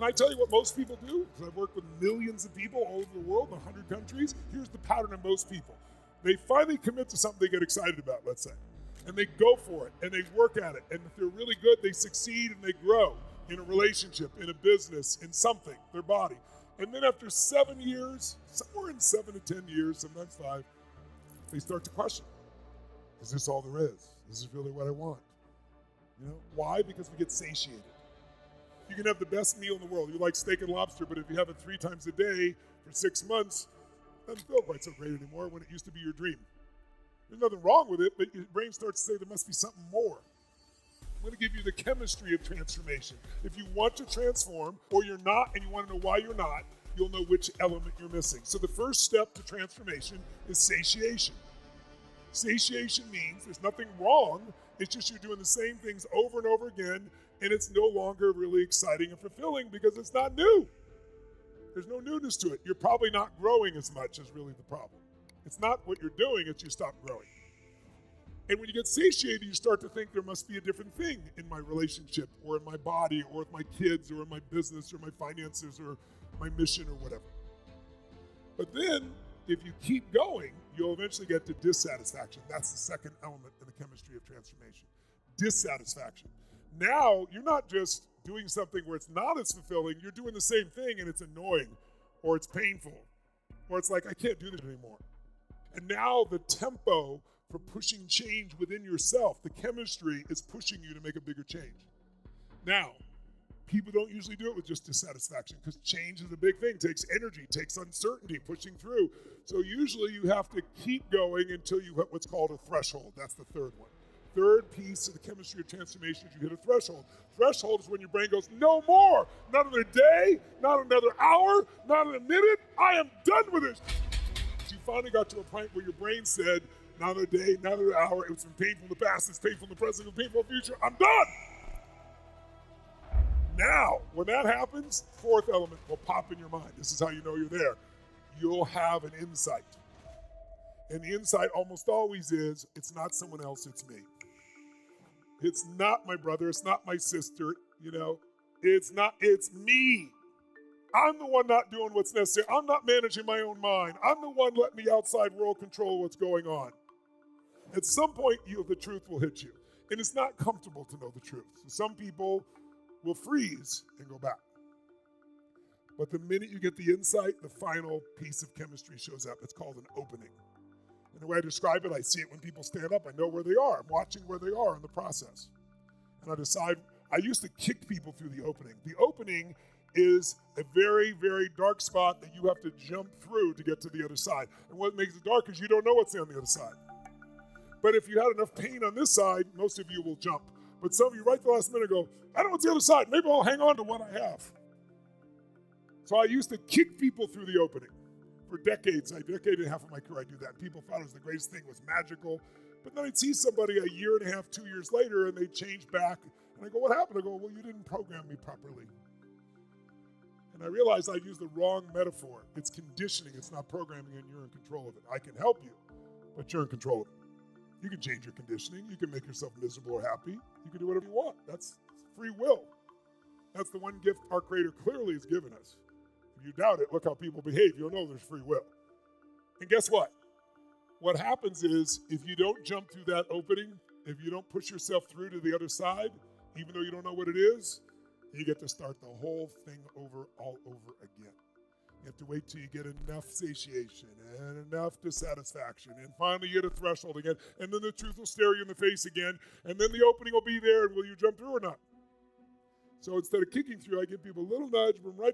Can I tell you what most people do? Because I've worked with millions of people all over the world, 100 countries. Here's the pattern of most people. They finally commit to something they get excited about, let's say. And they go for it, and they work at it. And if they're really good, they succeed and they grow in a relationship, in a business, in something, their body. And then after 7 years, somewhere in 7 to 10 years, sometimes 5, they start to question, is this all there is? Is this really what I want? You know, why? Because we get satiated. You can have the best meal in the world. You like steak and lobster, but if you have it 3 times a day for 6 months, it doesn't feel quite so great anymore when it used to be your dream. There's nothing wrong with it, but your brain starts to say there must be something more. I'm going to give you the chemistry of transformation. If you want to transform, or you're not, and you want to know why you're not, you'll know which element you're missing. So the first step to transformation is satiation. Satiation means there's nothing wrong. It's just you're doing the same things over and over again, and it's no longer really exciting and fulfilling because it's not new. There's no newness to it. You're probably not growing as much is really the problem. It's not what you're doing, it's you stop growing. And when you get satiated, you start to think there must be a different thing in my relationship or in my body or with my kids or in my business or my finances or my mission or whatever. But then, if you keep going, you'll eventually get to dissatisfaction. That's the second element in the chemistry of transformation. Dissatisfaction. Now, you're not just doing something where it's not as fulfilling, you're doing the same thing and it's annoying, or it's painful, or it's like, I can't do this anymore. And now the tempo for pushing change within yourself, the chemistry is pushing you to make a bigger change. Now, people don't usually do it with just dissatisfaction because change is a big thing. It takes energy, takes uncertainty, pushing through. So usually you have to keep going until you hit what's called a threshold. That's the third one. Third piece of the chemistry of transformation is you hit a threshold. Threshold is when your brain goes, no more, not another day, not another hour, not in a minute, I am done with this. You finally got to a point where your brain said, not another day, not another hour, it's been painful in the past, it's painful in the present, it's painful in the future, I'm done. Now, when that happens, fourth element will pop in your mind. This is how you know you're there. You'll have an insight. And the insight almost always is, it's not someone else, it's me. It's not my brother, it's not my sister, it's me. I'm the one not doing what's necessary. I'm not managing my own mind. I'm the one letting the outside world control what's going on. At some point, the truth will hit you. And it's not comfortable to know the truth. So some people will freeze and go back. But the minute you get the insight, the final piece of chemistry shows up. It's called an opening. And the way I describe it, I see it when people stand up. I know where they are. I'm watching where they are in the process. And I decide, I used to kick people through the opening. The opening is a very, very dark spot that you have to jump through to get to the other side. And what makes it dark is you don't know what's on the other side. But if you had enough pain on this side, most of you will jump. But some of you right at the last minute go, I don't know what's the other side. Maybe I'll hang on to what I have. So I used to kick people through the opening. For decades, a decade and a half of my career, I do that. And people thought it was the greatest thing, it was magical. But then I'd see somebody a year and a half, 2 years later, and they'd change back. And I go, what happened? I go, well, you didn't program me properly. And I realized I used the wrong metaphor. It's conditioning, it's not programming, and you're in control of it. I can help you, but you're in control of it. You can change your conditioning. You can make yourself miserable or happy. You can do whatever you want. That's free will. That's the one gift our Creator clearly has given us. If you doubt it, look how people behave. You'll know there's free will. And guess what? What happens is if you don't jump through that opening, if you don't push yourself through to the other side, even though you don't know what it is, you get to start the whole thing over all over again. You have to wait till you get enough satiation and enough dissatisfaction. And finally you hit a threshold again. And then the truth will stare you in the face again. And then the opening will be there. And will you jump through or not? So instead of kicking through, I give people a little nudge, bring them right